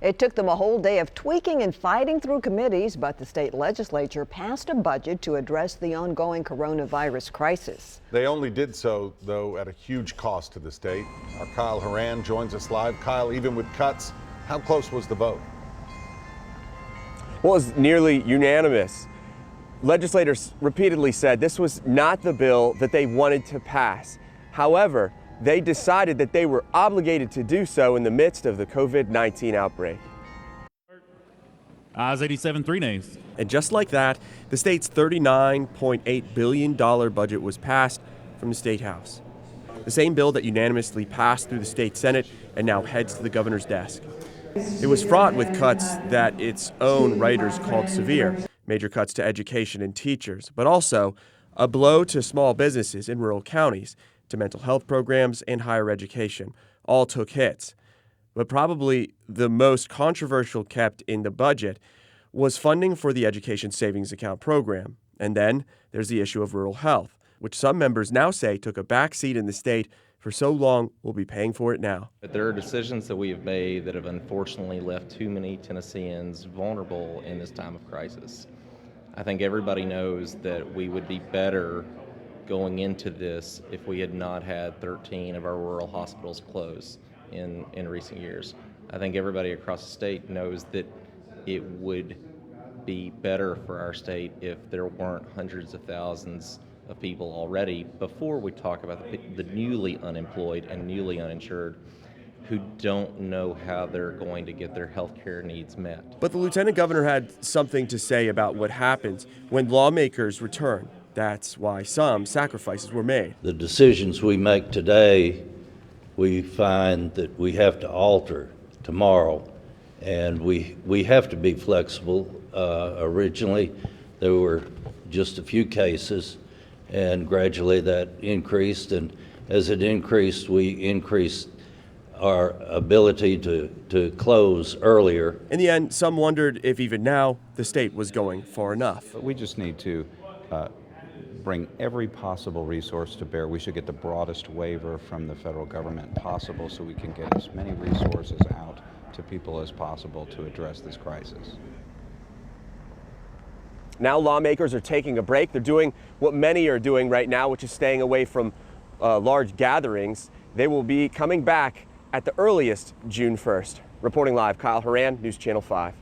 It took them a whole day of tweaking and fighting through committees, but the state legislature passed a budget to address the ongoing coronavirus crisis. They only did so, though, at a huge cost to the state. Our Kyle Horan joins us live. Kyle, even with cuts, how close was the vote? Well, it was nearly unanimous. Legislators repeatedly said this was not the bill that they wanted to pass. However, they decided that they were obligated to do so in the midst of the COVID-19 outbreak. Ayes 87, 3 nays. And just like that, the state's $39.8 billion budget was passed from the State House. The same bill that unanimously passed through the state Senate and now heads to the governor's desk. It was fraught with cuts that its own writers called severe. Major cuts to education and teachers, but also a blow to small businesses in rural counties, to mental health programs and higher education. All took hits. But probably the most controversial kept in the budget was funding for the Education Savings Account program. And then there's the issue of rural health, which some members now say took a backseat in the state for so long we'll be paying for it now. But there are decisions that we have made that have unfortunately left too many Tennesseans vulnerable in this time of crisis. I think everybody knows that we would be better going into this if we had not had 13 of our rural hospitals close in recent years. I think everybody across the state knows that it would be better for our state if there weren't hundreds of thousands of people already, before we talk about the newly unemployed and newly uninsured who don't know how they're going to get their health care needs met. But the lieutenant governor had something to say about what happens when lawmakers return. That's why some sacrifices were made. The decisions we make today, we find that we have to alter tomorrow, and we have to be flexible. Originally, there were just a few cases, and gradually that increased, and as it increased, we increased our ability to close earlier. In the end, some wondered if even now the state was going far enough. But we just need to bring every possible resource to bear. We should get the broadest waiver from the federal government possible so we can get as many resources out to people as possible to address this crisis. Now lawmakers are taking a break. They're doing what many are doing right now, which is staying away from large gatherings. They will be coming back at the earliest June 1st. Reporting live, Kyle Horan, News Channel 5.